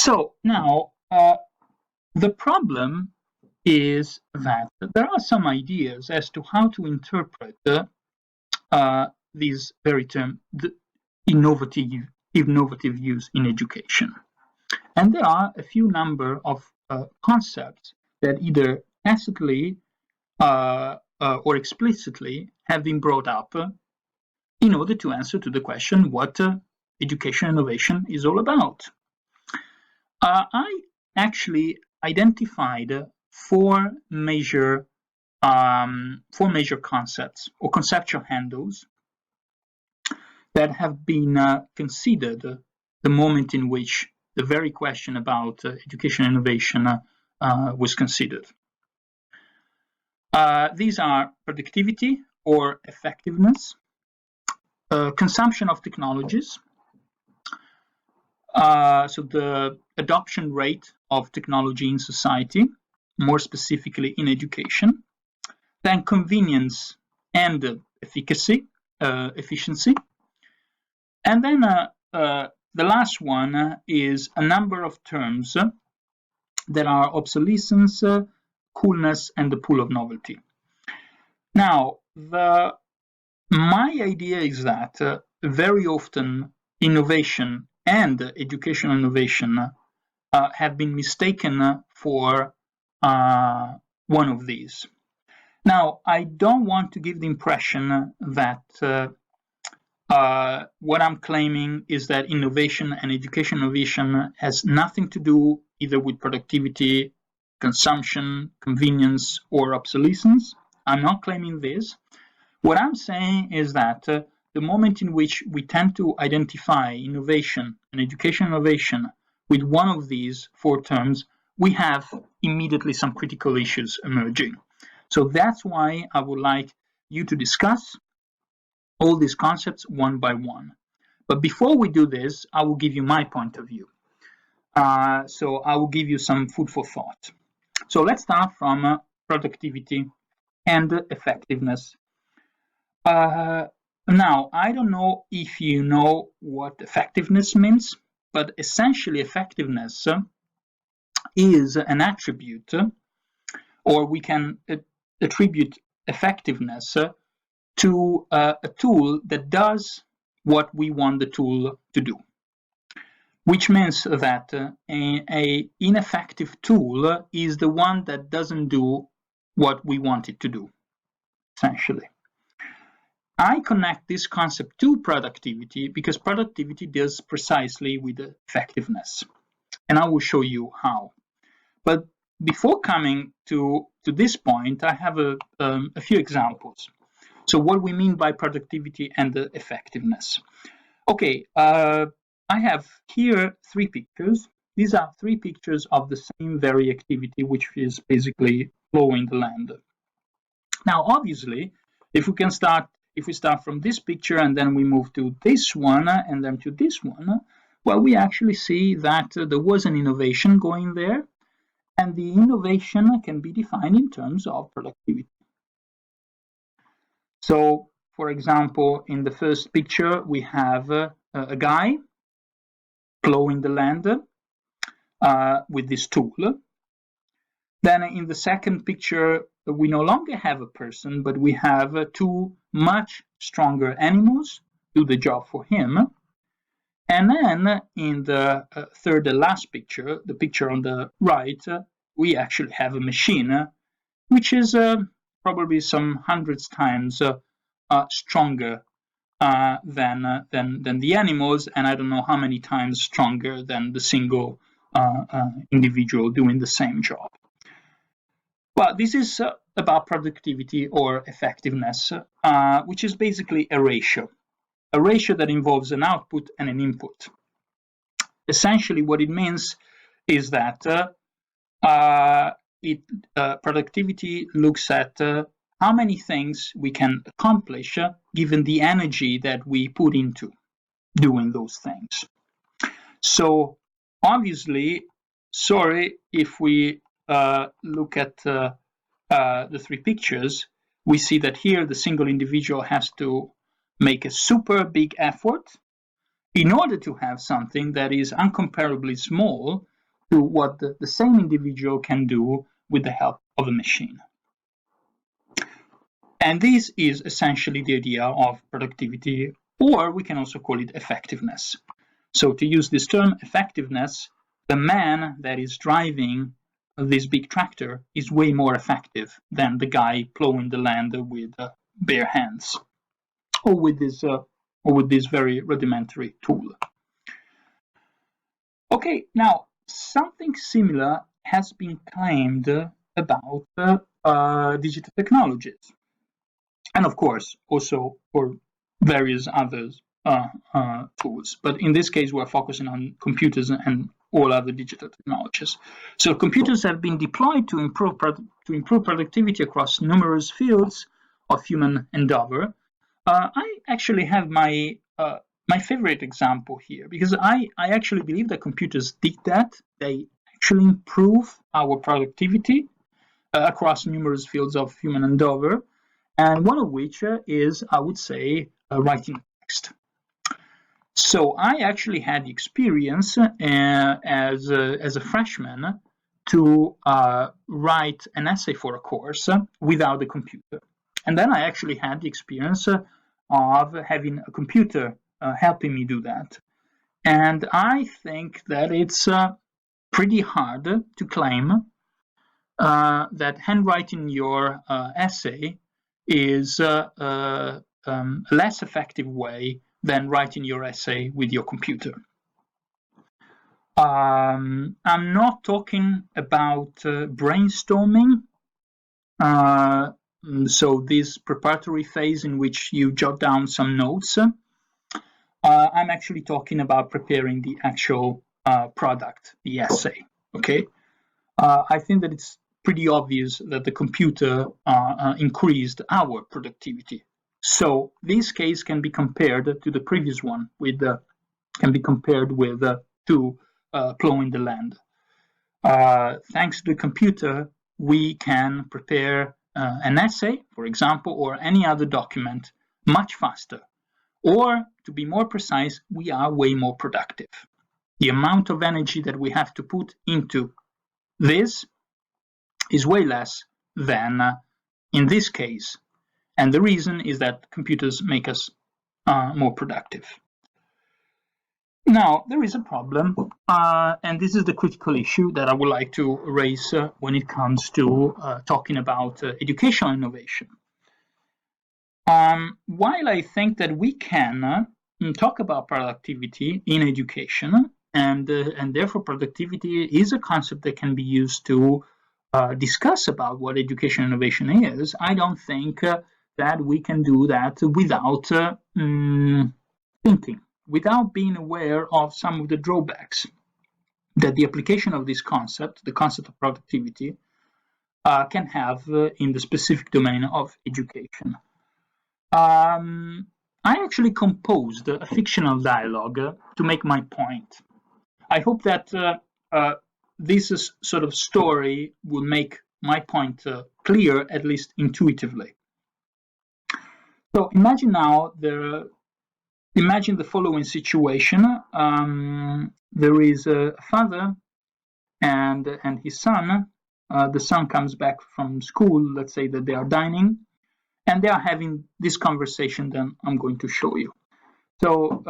So now the problem is that there are some ideas as to how to interpret these very term, the innovative use in education. And there are a few number of concepts that either tacitly or explicitly have been brought up in order to answer to the question what education innovation is all about. I actually identified four major concepts or conceptual handles that have been considered the moment in which the very question about education innovation was considered. These are productivity or effectiveness, consumption of technologies, so the adoption rate of technology in society, more specifically in education, then convenience and efficiency, and then the last one is a number of terms that are obsolescence, coolness, and the pull of novelty. Now, my idea is that very often innovation and educational innovation have been mistaken for one of these. Now, I don't want to give the impression that what I'm claiming is that innovation and education innovation has nothing to do either with productivity, consumption, convenience, or obsolescence. I'm not claiming this. What I'm saying is that the moment in which we tend to identify innovation and education innovation with one of these four terms, we have immediately some critical issues emerging. So that's why I would like you to discuss all these concepts one by one. But before we do this, I will give you my point of view. So I will give you some food for thought. So let's start from productivity and effectiveness. Now, I don't know if you know what effectiveness means, but essentially effectiveness is an attribute, or we can attribute effectiveness to a tool that does what we want the tool to do, which means that an ineffective tool is the one that doesn't do what we want it to do, essentially. I connect this concept to productivity because productivity deals precisely with effectiveness, and I will show you how. But before coming to this point, I have a few examples. So what we mean by productivity and effectiveness. Okay, I have here three pictures. These are three pictures of the same very activity, which is basically plowing the land. Now, obviously, if we start from this picture and then we move to this one and then to this one, well, we actually see that there was an innovation going there, and the innovation can be defined in terms of productivity. So, for example, in the first picture, we have a guy plowing the land with this tool. Then in the second picture, we no longer have a person, but we have two much stronger animals do the job for him. And then in the third and last picture, the picture on the right, we actually have a machine, which is probably some hundreds times stronger than the animals, and I don't know how many times stronger than the single individual doing the same job. Well, this is about productivity or effectiveness, which is basically a ratio that involves an output and an input. Essentially, what it means is that productivity looks at how many things we can accomplish given the energy that we put into doing those things. So obviously, sorry if we look at the three pictures, we see that here the single individual has to make a super big effort in order to have something that is incomparably small to what the same individual can do with the help of a machine. And this is essentially the idea of productivity, or we can also call it effectiveness. So to use this term, effectiveness, the man that is driving this big tractor is way more effective than the guy plowing the land with bare hands, or with this very rudimentary tool. Okay, now something similar has been claimed about digital technologies. And of course, also for various other tools. But in this case, we're focusing on computers and all other digital technologies. So computers have been deployed to improve productivity across numerous fields of human endeavor. I actually have my favorite example here, because I actually believe that computers did that. They actually improve our productivity across numerous fields of human endeavor. And one of which is, I would say, writing text. So I actually had the experience as a freshman to write an essay for a course without a computer. And then I actually had the experience of having a computer helping me do that. And I think that it's pretty hard to claim that handwriting your essay is a less effective way than writing your essay with your computer. I'm not talking about brainstorming, so this preparatory phase in which you jot down some notes. I'm actually talking about preparing the actual product, the essay. Okay, I think that it's pretty obvious that the computer increased our productivity. So this case can be compared to the previous one, can be compared with to plowing the land. Thanks to the computer, we can prepare an essay, for example, or any other document much faster. Or, to be more precise, we are way more productive. The amount of energy that we have to put into this is way less than in this case. And the reason is that computers make us more productive. Now, there is a problem, and this is the critical issue that I would like to raise when it comes to talking about educational innovation. While I think that we can talk about productivity in education, and therefore productivity is a concept that can be used to discuss about what education innovation is, I don't think that we can do that without thinking, without being aware of some of the drawbacks that the application of this concept, the concept of productivity, can have in the specific domain of education. I actually composed a fictional dialogue to make my point. I hope that this sort of story will make my point clear, at least intuitively. So imagine now imagine the following situation. There is a father and his son. The son comes back from school. Let's say that they are dining, and they are having this conversation that I'm going to show you. So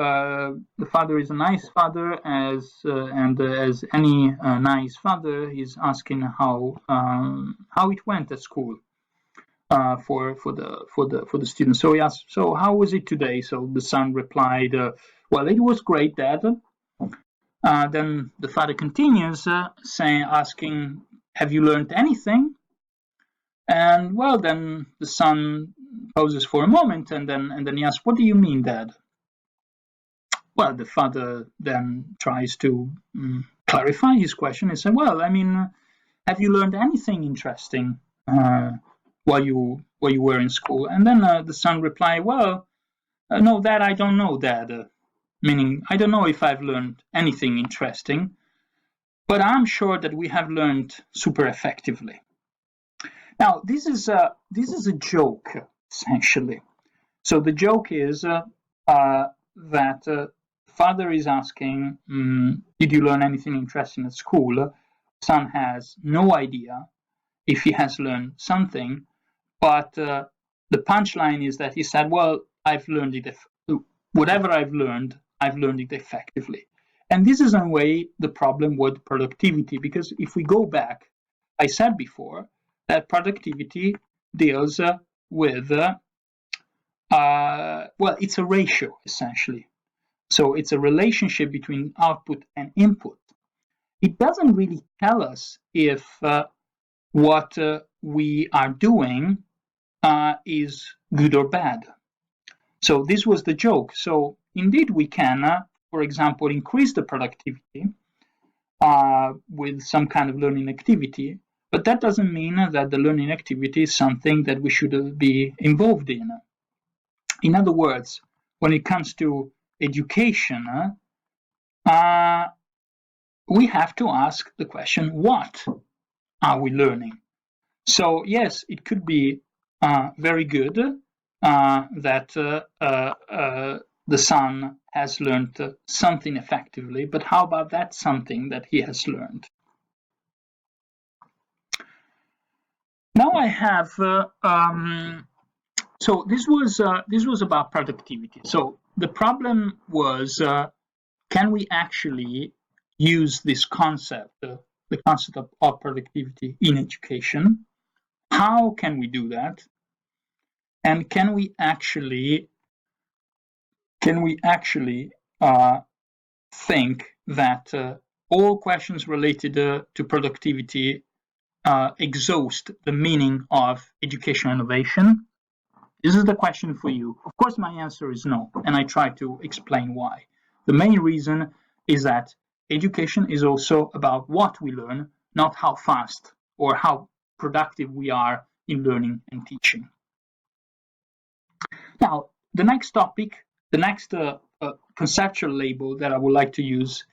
the father is a nice father, as any nice father, he's asking how it went at school for the students. So he asked, "So how was it today?" So the son replied, "Well, it was great, Dad." Then the father continues, asking, "Have you learned anything?" And well, then the son pauses for a moment, and then he asks, "What do you mean, Dad?" Well, the father then tries to clarify his question and say, "Well, I mean, have you learned anything interesting while you were in school?" And then the son replied, "Well, no, that I don't know, Dad." Meaning, I don't know if I've learned anything interesting, but I'm sure that we have learned super effectively. Now, this is a joke, essentially. So the joke is that father is asking, did you learn anything interesting at school? Son has no idea if he has learned something, but the punchline is that he said, well, I've learned it. Whatever I've learned it effectively. And this is in a way the problem with productivity, because if we go back, I said before that productivity deals with, well, it's a ratio essentially. So it's a relationship between output and input. It doesn't really tell us if what we are doing is good or bad. So this was the joke. So indeed we can, for example, increase the productivity with some kind of learning activity, but that doesn't mean that the learning activity is something that we should be involved in. In other words, when it comes to education, we have to ask the question, what are we learning? So yes, it could be very good that the son has learned something effectively, but how about that something that he has learned? Now I have, so this was about productivity. So the problem was, can we actually use this concept, the concept of productivity in education? How can we do that? And can we actually think that all questions related to productivity exhaust the meaning of educational innovation? This is the question for you. Of course, my answer is no, and I try to explain why. The main reason is that education is also about what we learn, not how fast or how productive we are in learning and teaching. Now, the next topic, the next conceptual label that I would like to use,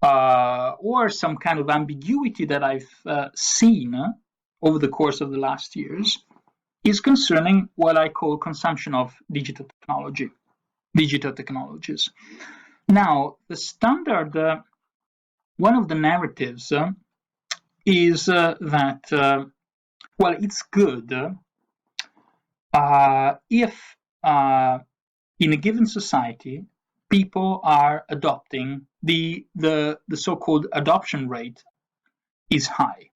or some kind of ambiguity that I've seen over the course of the last years, is concerning what I call consumption of digital technologies. Now, the standard, one of the narratives is that, well, it's good if in a given society people are adopting the so-called adoption rate is high.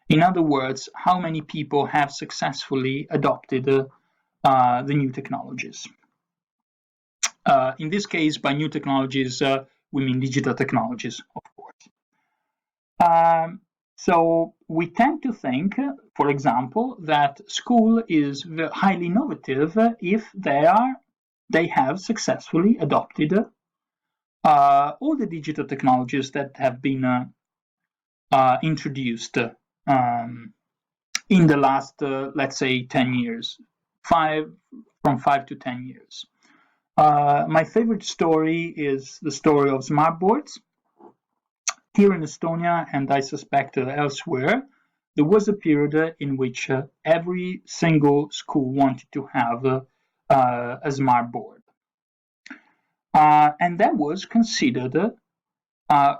In other words, how many people have successfully adopted the new technologies? In this case, by new technologies, we mean digital technologies, of course. So we tend to think, for example, that school is highly innovative if they have successfully adopted all the digital technologies that have been introduced in the last, let's say, 10 years, from 5 to 10 years. My favorite story is the story of smartboards. Here in Estonia, and I suspect elsewhere, there was a period in which every single school wanted to have a smartboard. And that was considered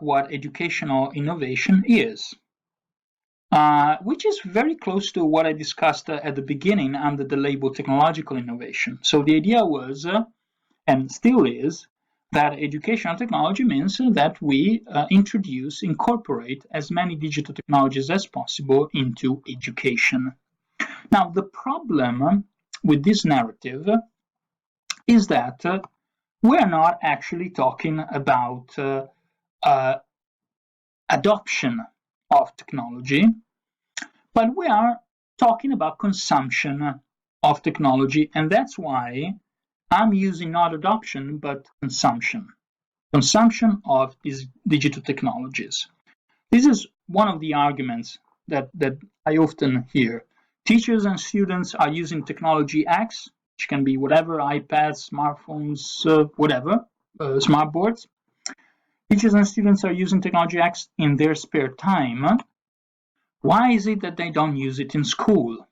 what educational innovation is, which is very close to what I discussed at the beginning under the label technological innovation. So the idea was, and still is, that educational technology means that we incorporate as many digital technologies as possible into education. Now, the problem with this narrative is that we're not actually talking about adoption of technology, but we are talking about consumption of technology, and that's why I'm using not adoption, but consumption of these digital technologies. This is one of the arguments that I often hear. Teachers and students are using technology X, which can be whatever, iPads, smartphones, whatever, smartboards. Teachers and students are using technology X in their spare time. Why is it that they don't use it in school?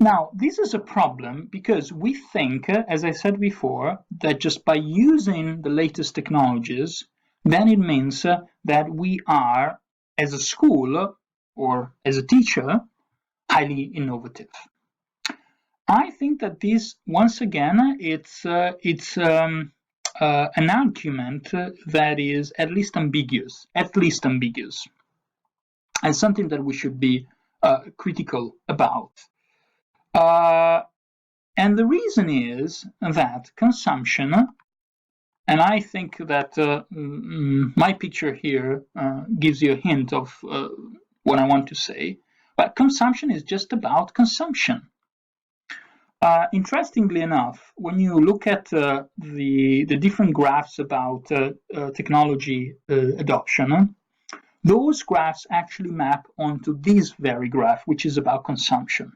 Now, this is a problem because we think, as I said before, that just by using the latest technologies, then it means that we are, as a school or as a teacher, highly innovative. I think that this, once again, it's an argument that is at least ambiguous, and something that we should be critical about. And the reason is that consumption, and I think that my picture here gives you a hint of what I want to say, but consumption is just about consumption. Interestingly enough, when you look at the different graphs about technology adoption, those graphs actually map onto this very graph, which is about consumption.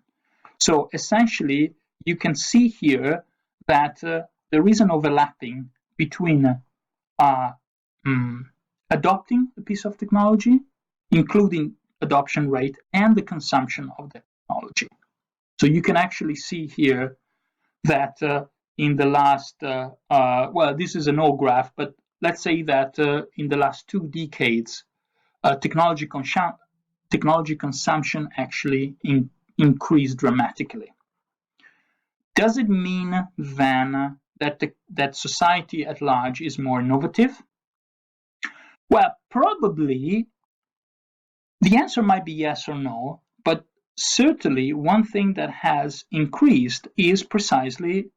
So essentially, you can see here that there is an overlapping between adopting a piece of technology, including adoption rate, and the consumption of the technology. So you can actually see here that in the last, well, this is an old graph, but let's say that in the last 2 decades, technology consumption actually increased dramatically. Does it mean then that society at large is more innovative? Well, probably the answer might be yes or no, but certainly one thing that has increased is precisely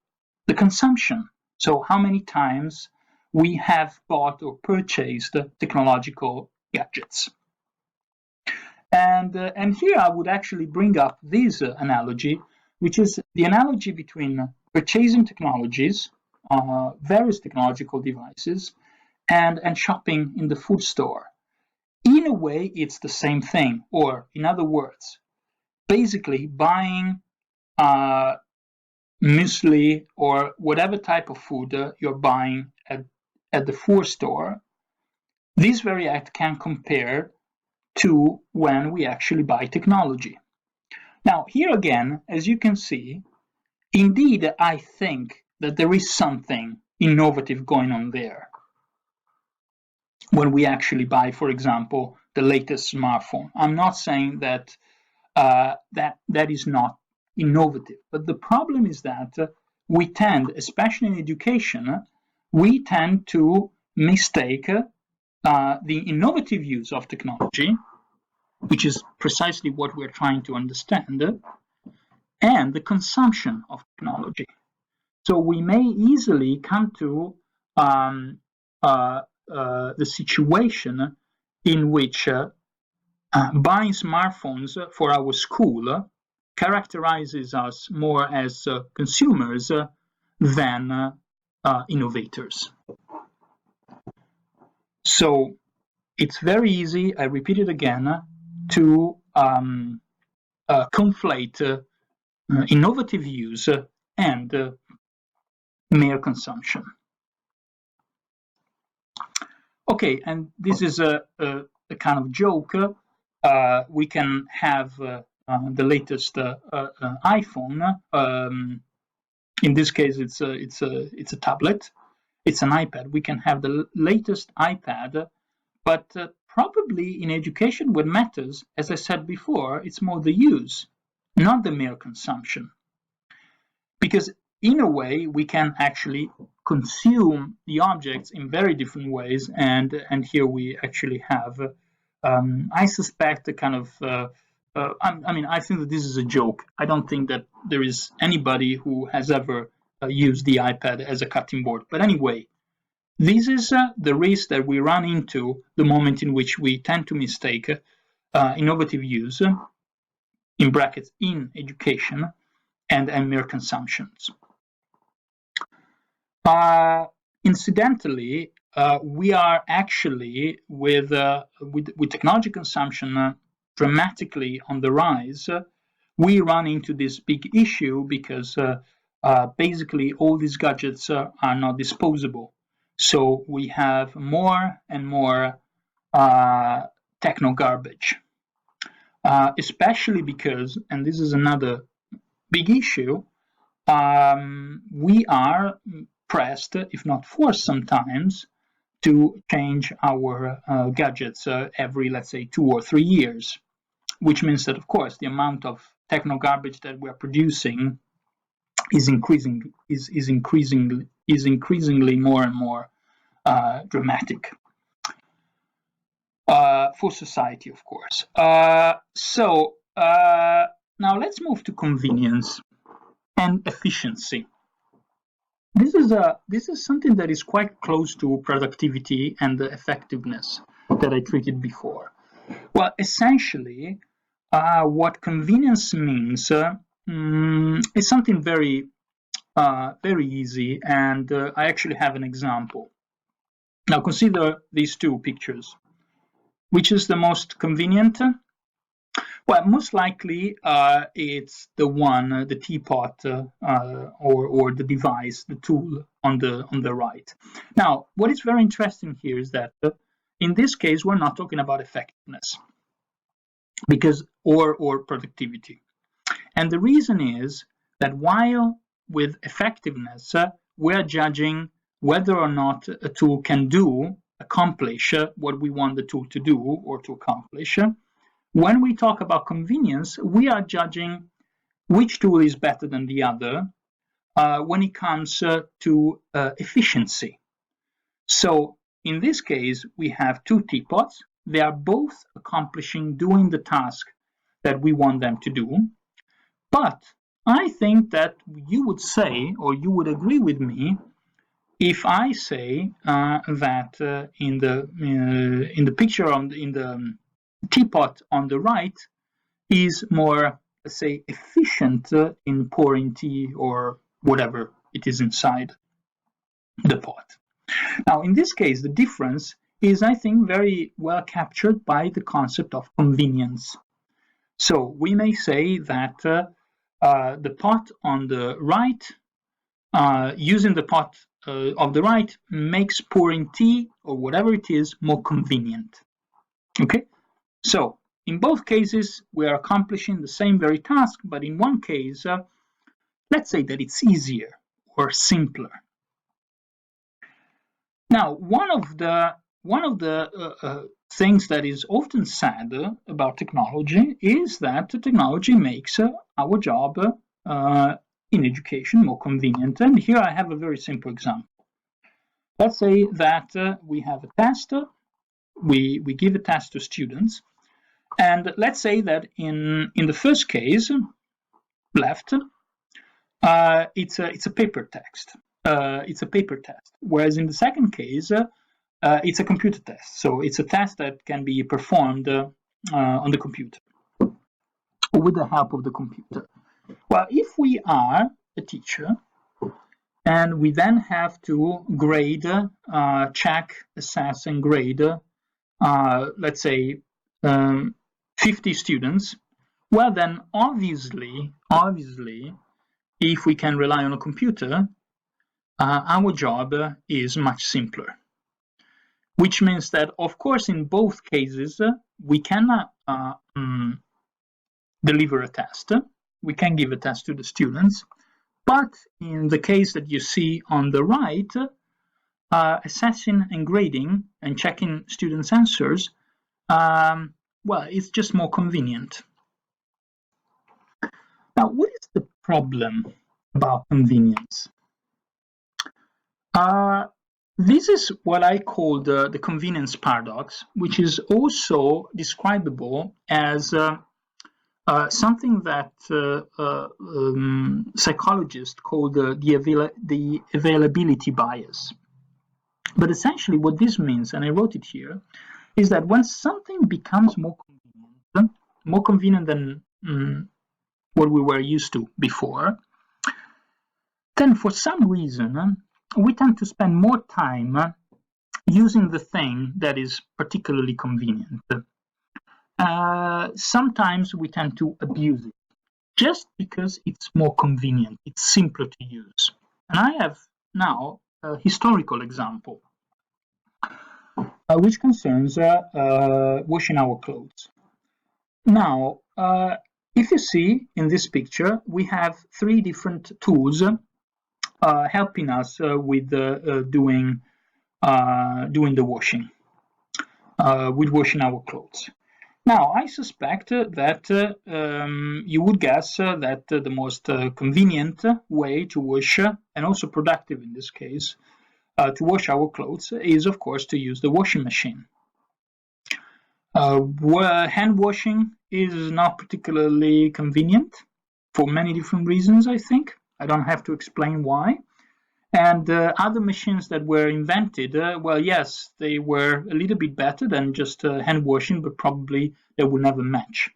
the consumption. So how many times we have bought or purchased technological gadgets. And here I would actually bring up this analogy, which is the analogy between purchasing technologies, various technological devices, and shopping in the food store. In a way, it's the same thing, or in other words, basically buying muesli or whatever type of food you're buying at the food store. This very act can compare to when we actually buy technology. Now, here again, as you can see, indeed, I think that there is something innovative going on there. When we actually buy, for example, the latest smartphone. I'm not saying that that is not innovative, but the problem is that we tend, especially in education, we tend to mistake the innovative use of technology, which is precisely what we're trying to understand, and the consumption of technology. So we may easily come to the situation in which buying smartphones for our school characterizes us more as consumers than innovators. So it's very easy, I repeat it again, to conflate innovative use and mere consumption. Okay, and this is a kind of joke. We can have the latest iPhone. In this case, it's a tablet. It's an iPad. We can have the latest iPad, but probably in education, what matters, as I said before, it's more the use, not the mere consumption. Because in a way, we can actually consume the objects in very different ways, and here we actually have, I suspect, a kind of, I mean, I think that this is a joke. I don't think that there is anybody who has ever used the iPad as a cutting board. But anyway, this is the risk that we run into the moment in which we tend to mistake innovative use, in brackets, in education, and mere consumptions. Incidentally, we are actually with technology consumption dramatically on the rise. We run into this big issue because basically all these gadgets are not disposable. So we have more and more techno garbage, especially because, and this is another big issue, we are pressed, if not forced sometimes, to change our gadgets every, let's say, 2 or 3 years, which means that, of course, the amount of techno garbage that we are producing is increasingly more and more dramatic for society, of course. Now let's move to convenience and efficiency. This is something that is quite close to productivity and the effectiveness that I treated before. Well, essentially, what convenience means is something very easy, and I actually have an example. Now consider these two pictures. Which is the most convenient? Well, most likely it's the one, the teapot, or the device, the tool on the right. Now, what is very interesting here is that in this case we're not talking about effectiveness, because or productivity, and the reason is that while with effectiveness we are judging whether or not a tool can accomplish what we want the tool to do or to accomplish. When we talk about convenience, we are judging which tool is better than the other when it comes to efficiency. So in this case, we have two teapots. They are both doing the task that we want them to do. But I think that you would say, or you would agree with me, if I say that in the picture in the teapot on the right is more, let's say, efficient in pouring tea or whatever it is inside the pot. Now, in this case, the difference is, I think, very well captured by the concept of convenience. So we may say that the pot on the right, using the pot of the right, makes pouring tea or whatever it is more convenient. Okay, so in both cases we are accomplishing the same very task, but in one case, let's say that it's easier or simpler. Now, one of the things that is often said about technology is that technology makes our job in education more convenient. And here I have a very simple example. Let's say that we have a test, we give a test to students, and let's say that in the first case, left, it's a paper text. It's a paper test, whereas in the second case, it's a computer test. So it's a test that can be performed on the computer with the help of the computer. Well, if we are a teacher and we then have to grade, check, assess, and grade, let's say 50 students, well then obviously, if we can rely on a computer, our job is much simpler. Which means that, of course, in both cases, we cannot deliver a test. We can give a test to the students. But in the case that you see on the right, assessing and grading and checking students' answers, well, it's just more convenient. Now, what is the problem about convenience? This is what I call the convenience paradox, which is also describable as something that psychologists call the availability bias. But essentially what this means, and I wrote it here, is that when something becomes more convenient than what we were used to before, then for some reason we tend to spend more time using the thing that is particularly convenient. Sometimes we tend to abuse it just because it's more convenient, it's simpler to use. And I have now a historical example which concerns washing our clothes. Now, If you see in this picture, we have 3 different tools helping us with doing the washing, with washing our clothes. Now, I suspect that you would guess that the most convenient way to wash, and also productive in this case, to wash our clothes is, of course, to use the washing machine. Hand washing is not particularly convenient for many different reasons, I think. I don't have to explain why. And other machines that were invented, well, yes, they were a little bit better than just hand washing, but probably they will never match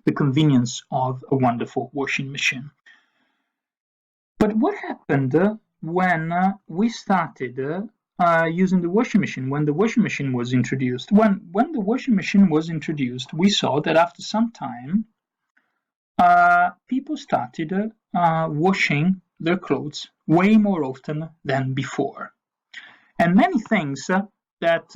the convenience of a wonderful washing machine. But what happened when we started using the washing machine, when the washing machine was introduced? When the washing machine was introduced, we saw that after some time, people started washing their clothes way more often than before. And many things that,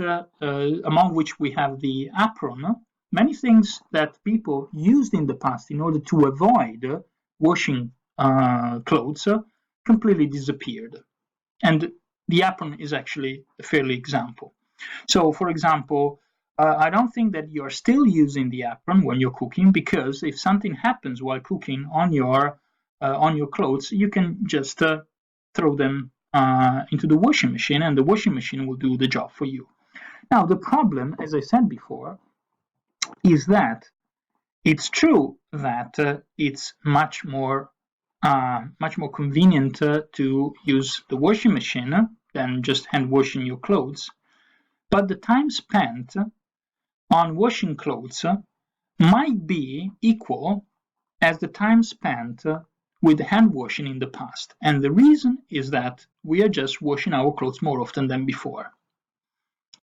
among which we have the apron, many things that people used in the past in order to avoid washing clothes completely disappeared. And the apron is actually a fairly example. So, for example, I don't think that you're still using the apron when you're cooking, because if something happens while cooking on your clothes, you can just throw them into the washing machine, and the washing machine will do the job for you. Now, the problem, as I said before, is that it's true that it's much more convenient to use the washing machine than just hand washing your clothes. But the time spent on washing clothes might be equal as the time spent with hand washing in the past. And the reason is that we are just washing our clothes more often than before.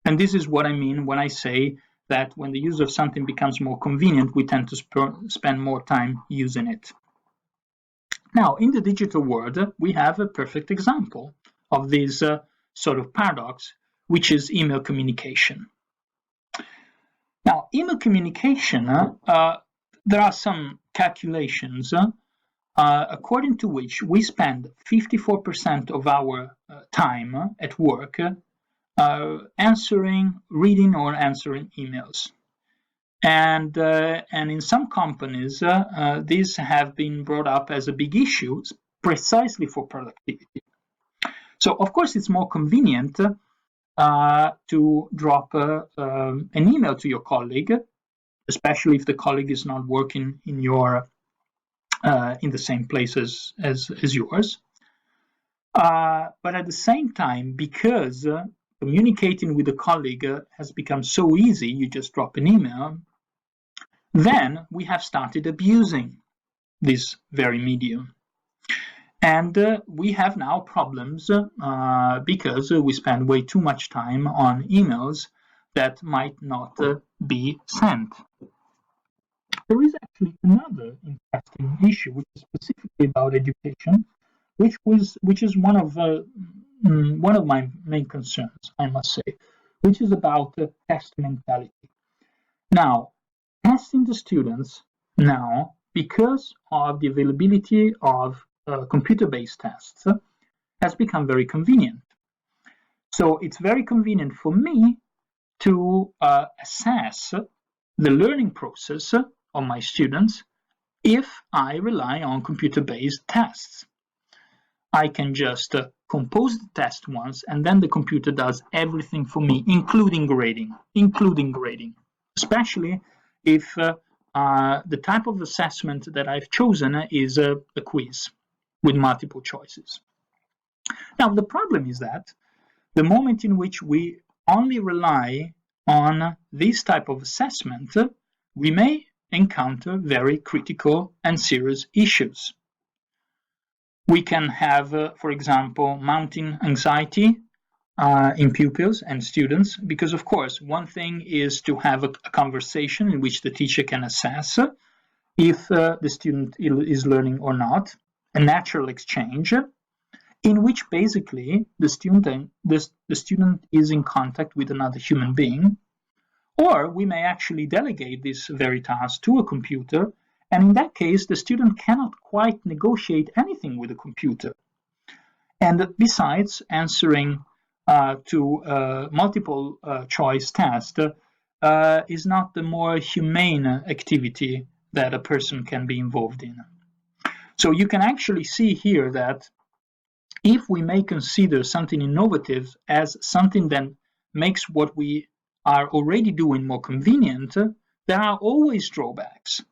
And this is what I mean when I say that when the use of something becomes more convenient, we tend to spend more time using it. Now, in the digital world, we have a perfect example of this sort of paradox, which is email communication. Now, email communication, there are some calculations according to which we spend 54% of our time at work reading or answering emails. And in some companies, these have been brought up as a big issue precisely for productivity. So, of course, it's more convenient to drop an email to your colleague, especially if the colleague is not working in the same place as yours. But at the same time, because communicating with a colleague has become so easy, you just drop an email, then we have started abusing this very medium. And we have now problems because we spend way too much time on emails that might not be sent. There is actually another interesting issue, which is specifically about education, which is one of my main concerns, I must say, which is about test mentality. Now, testing the students now, because of the availability of computer-based tests, has become very convenient. So it's very convenient for me to assess the learning process of my students if I rely on computer-based tests. I can just compose the test once, and then the computer does everything for me, including grading, especially if the type of assessment that I've chosen is a quiz with multiple choices. Now, the problem is that the moment in which we only rely on this type of assessment, we may encounter very critical and serious issues. We can have, for example, mounting anxiety in pupils and students, because of course one thing is to have a conversation in which the teacher can assess if the student is learning or not, a natural exchange in which basically the student is in contact with another human being, or we may actually delegate this very task to a computer And in that case, the student cannot quite negotiate anything with the computer. And besides, answering to a multiple choice test is not the more humane activity that a person can be involved in. So you can actually see here that if we may consider something innovative as something that makes what we are already doing more convenient, there are always drawbacks.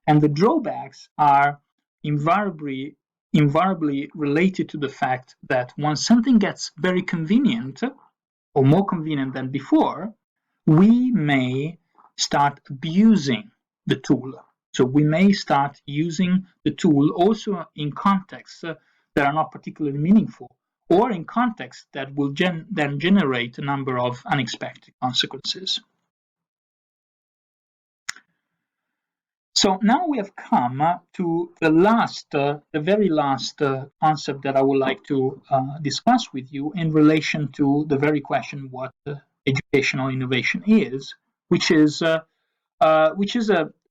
And the drawbacks are invariably related to the fact that once something gets very convenient, or more convenient than before, we may start abusing the tool. So we may start using the tool also in contexts that are not particularly meaningful, or in contexts that will then generate a number of unexpected consequences. So now we have come to the very last concept that I would like to discuss with you in relation to the very question what educational innovation is, which is a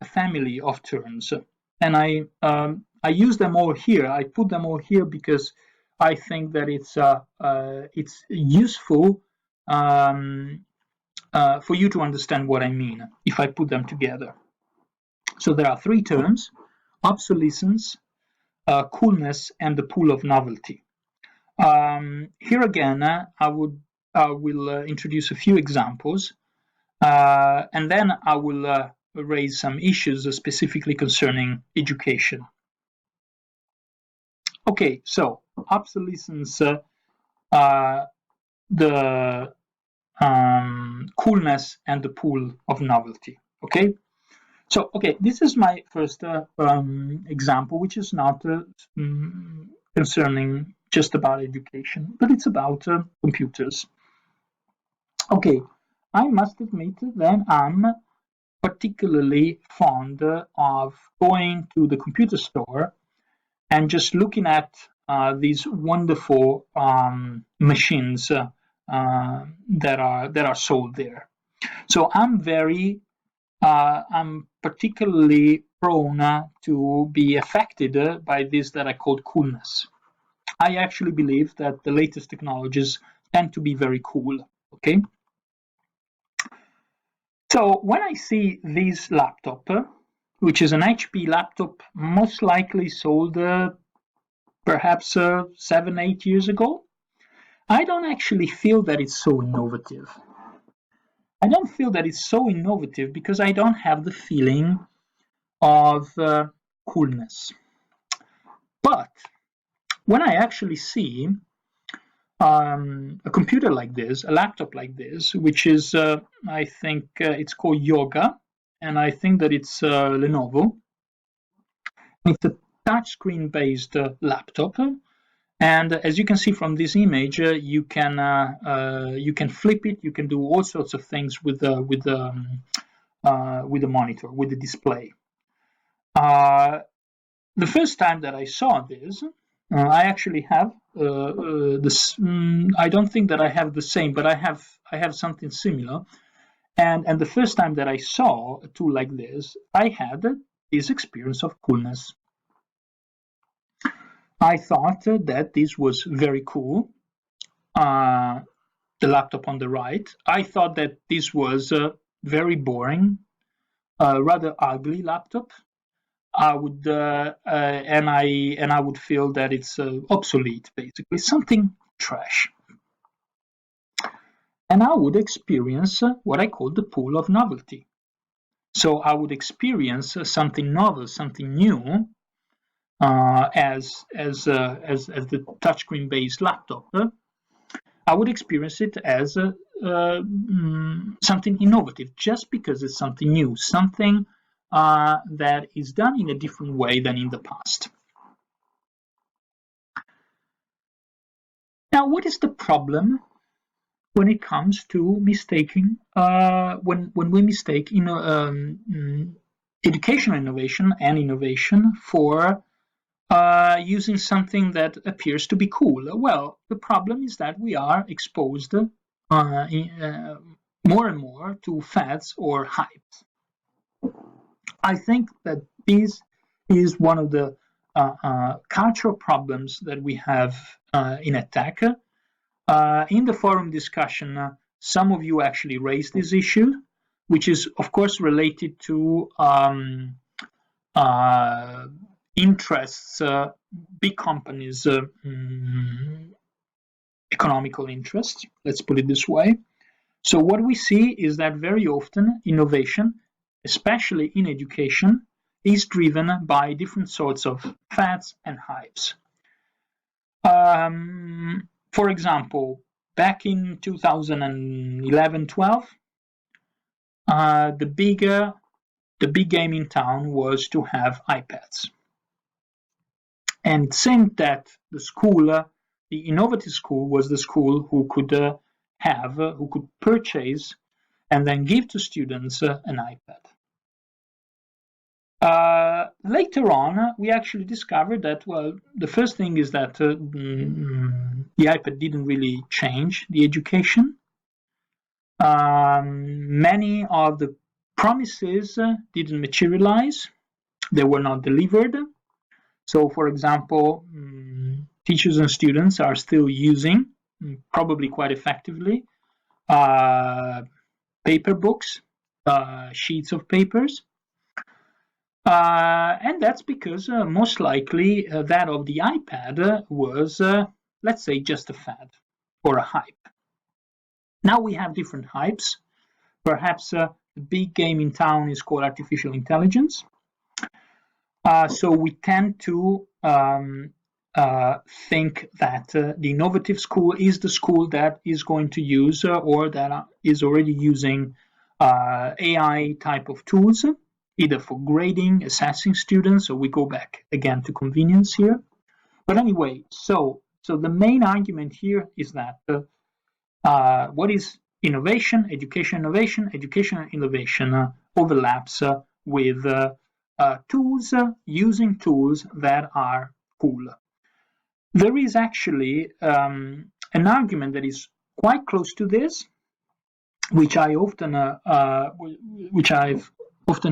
family of terms. And I use them all here. I put them all here because I think that it's useful for you to understand what I mean if I put them together. So there are three terms: obsolescence, coolness, and the pool of novelty. Here again, I will introduce a few examples, and then I will raise some issues specifically concerning education. Okay, so obsolescence, the coolness, and the pool of novelty. Okay. So, okay, this is my first example, which is not concerning just about education, but it's about computers. Okay, I must admit that I'm particularly fond of going to the computer store and just looking at these wonderful machines that are sold there. So I'm particularly prone to be affected by this that I call coolness. I actually believe that the latest technologies tend to be very cool. Okay. So when I see this laptop, which is an HP laptop, most likely sold perhaps 7-8 years ago, I don't actually feel that it's so innovative. I don't feel that it's so innovative because I don't have the feeling of coolness. But when I actually see a computer like this, a laptop like this, which is, I think it's called Yoga, and I think that it's Lenovo. It's a touchscreen based laptop. And as you can see from this image, you can flip it. You can do all sorts of things with the monitor, with the display. The first time that I saw this, I actually have this. I don't think that I have the same, but I have something similar. And the first time that I saw a tool like this, I had this experience of coolness. I thought that this was very cool. The laptop on the right. I thought that this was a very boring, rather ugly laptop. I would and I would feel that it's obsolete, basically something trash. And I would experience what I call the pool of novelty. So I would experience something novel, something new, as the touchscreen based laptop. I would experience it as something innovative, just because it's something new, something that is done in a different way than in the past. Now, what is the problem when it comes to mistaking, when we mistake educational innovation and innovation for using something that appears to be cool? Well, the problem is that we are exposed more and more to fads or hypes. I think that these is one of the cultural problems that we have in EdTech. In the forum discussion, some of you actually raised this issue, which is, of course, related to interests, big companies' economical interests, let's put it this way. So what we see is that very often innovation, especially in education, is driven by different sorts of fads and hypes. For example, back in 2011-12, the big game in town was to have iPads. And saying that the school, the innovative school, was the school who could who could purchase and then give to students an iPad. Later on, we actually discovered that, well, the first thing is that the iPad didn't really change the education. Many of the promises didn't materialize. They were not delivered. So, for example, teachers and students are still using, probably quite effectively, paper books, sheets of papers. And that's because most likely that of the iPad was, let's say, just a fad or a hype. Now we have different hypes. Perhaps the big game in town is called artificial intelligence. So we tend to think that the innovative school is the school that is going to use or that is already using AI type of tools, either for grading, assessing students, so we go back again to convenience here. But anyway, so the main argument here is that what is innovation, education innovation overlaps with tools, using tools that are cool. There is actually an argument that is quite close to this, which I've often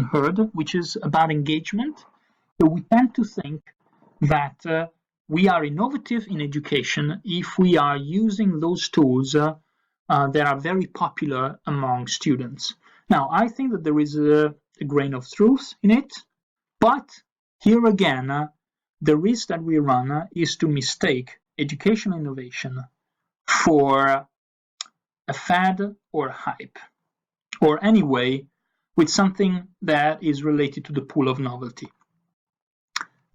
heard, which is about engagement. So we tend to think that we are innovative in education if we are using those tools that are very popular among students. Now, I think that there is a grain of truth in it, but here again, the risk that we run is to mistake educational innovation for a fad or a hype, or anyway, with something that is related to the pool of novelty.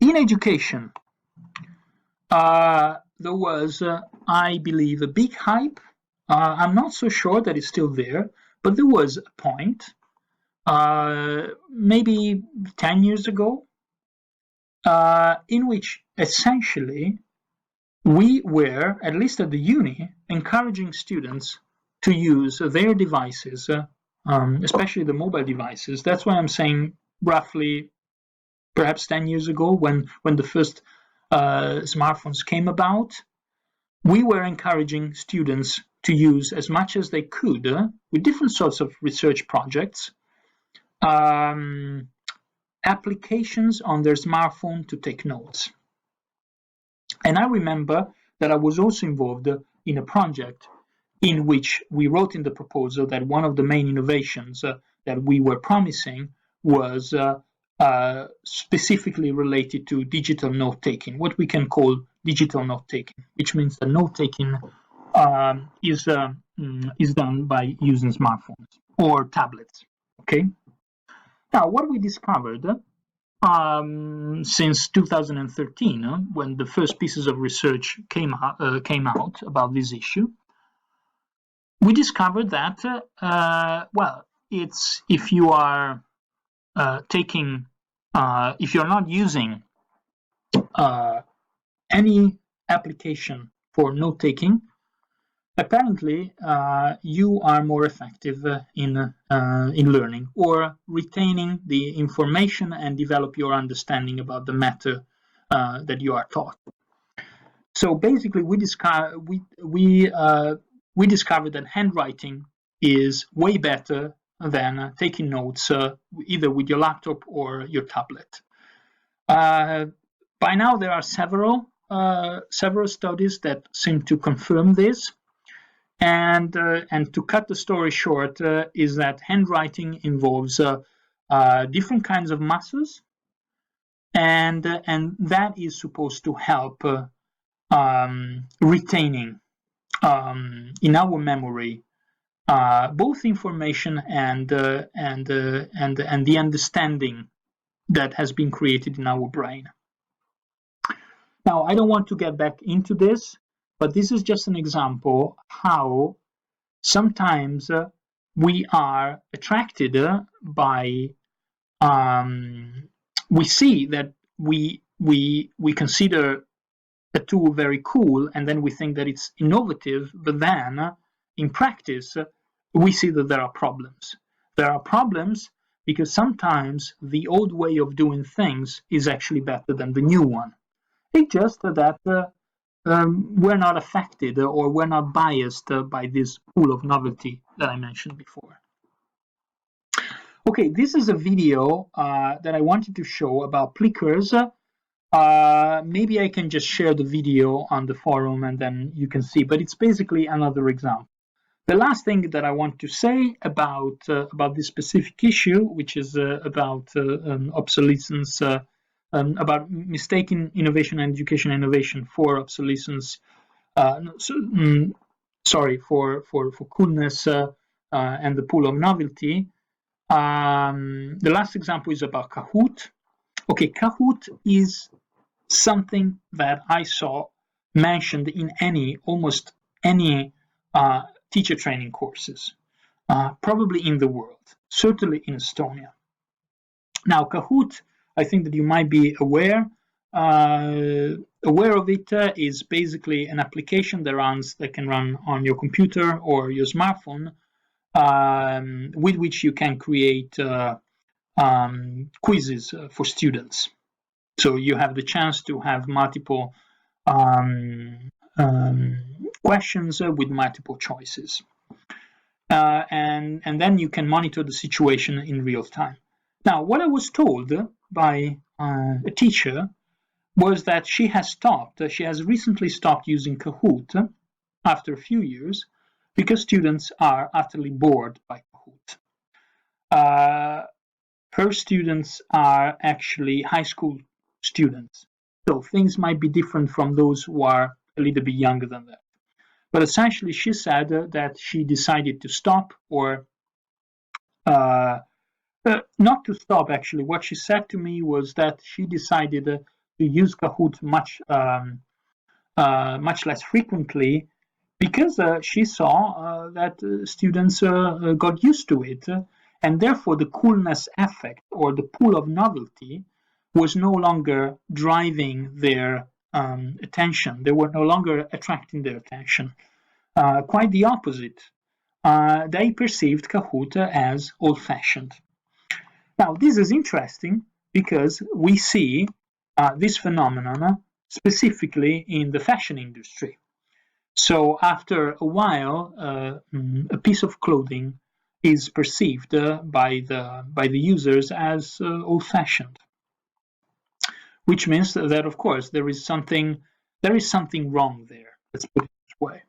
In education, there was, I believe, a big hype. I'm not so sure that it's still there, but there was a point, maybe 10 years ago, in which essentially we were, at least at the uni, encouraging students to use their devices, especially the mobile devices. That's why I'm saying roughly perhaps 10 years ago when the first smartphones came about, we were encouraging students to use as much as they could with different sorts of research projects, applications on their smartphone to take notes. And I remember that I was also involved in a project in which we wrote in the proposal that one of the main innovations that we were promising was specifically related to digital note-taking, what we can call digital note-taking, which means that note-taking is done by using smartphones or tablets. Okay. Now, what we discovered since 2013, when the first pieces of research came out about this issue, we discovered that well, it's if you are if you're not using any application for note-taking, apparently you are more effective in learning or retaining the information and develop your understanding about the matter that you are taught. So basically, we discovered that handwriting is way better than taking notes either with your laptop or your tablet. By now, there are several studies that seem to confirm this. And to cut the story short, is that handwriting involves different kinds of muscles, and that is supposed to help retaining in our memory both information and the understanding that has been created in our brain. Now, I don't want to get back into this, but this is just an example how sometimes we are attracted by we see that we consider a tool very cool, and then we think that it's innovative, but then in practice we see that there are problems. There are problems because sometimes the old way of doing things is actually better than the new one. It's just that we're not affected or we're not biased by this pool of novelty that I mentioned before. Okay, this is a video that I wanted to show about Plickers. Maybe I can just share the video on the forum and then you can see, but it's basically another example. The last thing that I want to say about this specific issue, which is about obsolescence, about mistaking innovation and education innovation for obsolescence, for coolness and the pool of novelty. The last example is about Kahoot. Okay, Kahoot is something that I saw mentioned in almost any teacher training courses, probably in the world, certainly in Estonia. Now, Kahoot, I think that you might be aware of it. Is basically an application that can run on your computer or your smartphone, with which you can create quizzes for students. So you have the chance to have multiple questions with multiple choices. And then you can monitor the situation in real time. Now, what I was told by a teacher was that she has recently stopped using Kahoot after a few years because students are utterly bored by Kahoot. Her students are actually high school students, so things might be different from those who are a little bit younger than that. But essentially, she said that she decided to stop, or not to stop. Actually, what she said to me was that she decided to use Kahoot much less frequently because she saw that students got used to it, and therefore the coolness effect or the pool of novelty was no longer driving their attention. They were no longer attracting their attention. Quite the opposite. They perceived Kahoot as old-fashioned. Now, this is interesting because we see this phenomenon specifically in the fashion industry. So after a while, a piece of clothing is perceived by the users as old-fashioned, which means that, of course, there is something wrong there. Let's put it this way.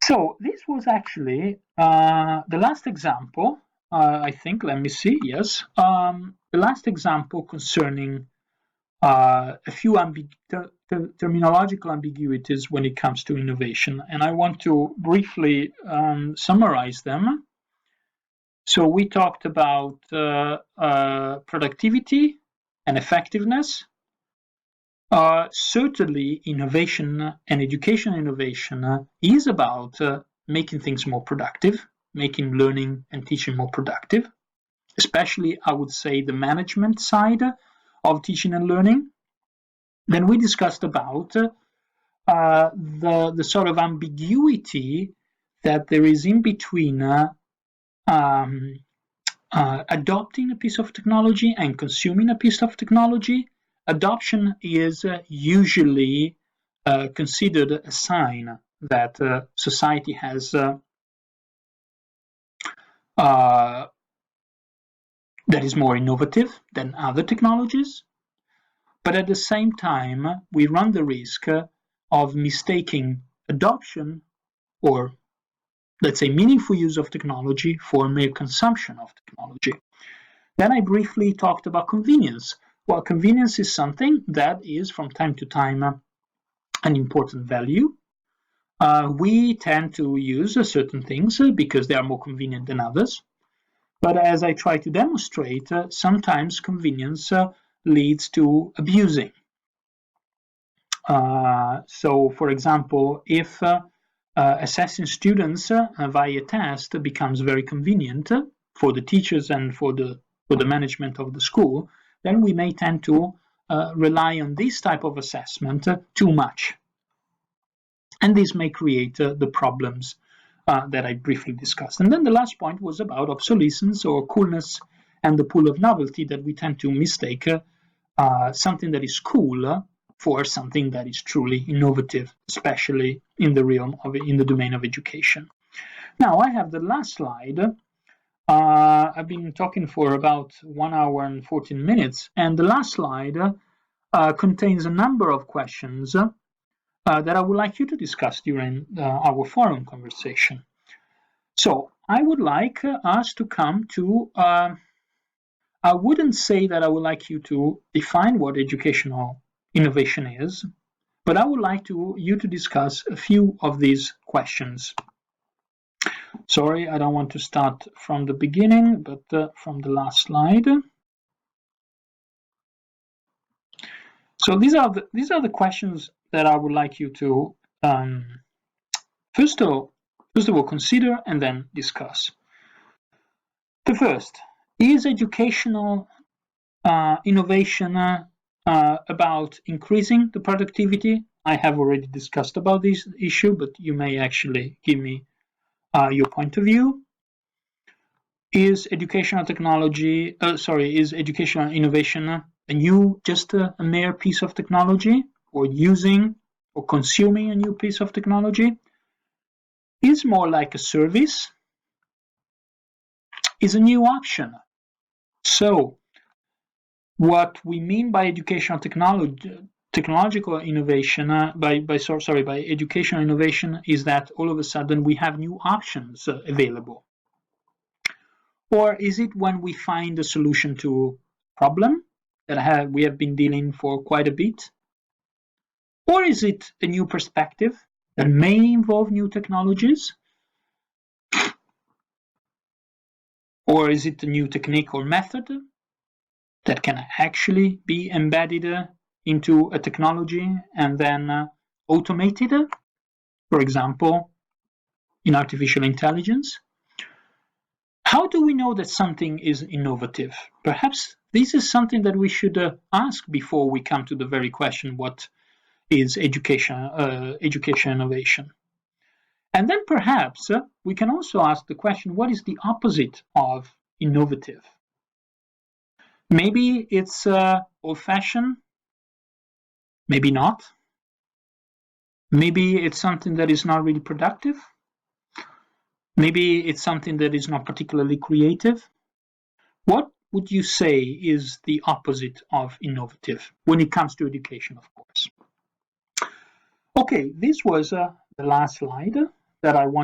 So this was actually the last example. I think. Let me see. Yes, the last example concerning a few terminological ambiguities when it comes to innovation, and I want to briefly summarize them. So we talked about productivity and effectiveness. Certainly, innovation and education innovation is about making things more productive, making learning and teaching more productive, especially, I would say, the management side of teaching and learning. Then we discussed about the sort of ambiguity that there is in between adopting a piece of technology and consuming a piece of technology. Adoption is usually considered a sign that society has that is more innovative than other technologies, but at the same time, we run the risk of mistaking adoption or, let's say, meaningful use of technology for mere consumption of technology. Then I briefly talked about convenience. Well, convenience is something that is from time to time an important value. We tend to use certain things because they are more convenient than others. But as I try to demonstrate, sometimes convenience leads to abusing. So, for example, if assessing students via test becomes very convenient for the teachers and for the management of the school, then we may tend to rely on this type of assessment too much. And this may create the problems that I briefly discussed. And then the last point was about obsolescence or coolness and the pull of novelty, that we tend to mistake something that is cool for something that is truly innovative, especially in the domain of education. Now I have the last slide. I've been talking for about 1 hour and 14 minutes, and the last slide contains a number of questions that I would like you to discuss during our forum conversation. So I would like us to come to, I wouldn't say that I would like you to define what educational innovation is, but I would like you to discuss a few of these questions. Sorry, I don't want to start from the beginning, but from the last slide. So these are the questions that I would like you to first of all consider and then discuss. The first, is educational innovation about increasing the productivity? I have already discussed about this issue, but you may actually give me your point of view. Is educational innovation just a mere piece of technology, or using or consuming a new piece of technology? Is more like a service? Is a new option? So what we mean by educational technological innovation, by educational innovation, is that all of a sudden we have new options available. Or is it when we find a solution to a problem that we have been dealing for quite a bit? Or is it a new perspective that may involve new technologies? Or is it a new technique or method that can actually be embedded into a technology and then automated, for example, in artificial intelligence? How do we know that something is innovative? Perhaps this is something that we should ask before we come to the very question, what is education innovation? And then perhaps we can also ask the question, what is the opposite of innovative? Maybe it's old-fashioned, maybe not. Maybe it's something that is not really productive. Maybe it's something that is not particularly creative. What would you say is the opposite of innovative when it comes to education, of course? Okay, this was the last slide that I wanted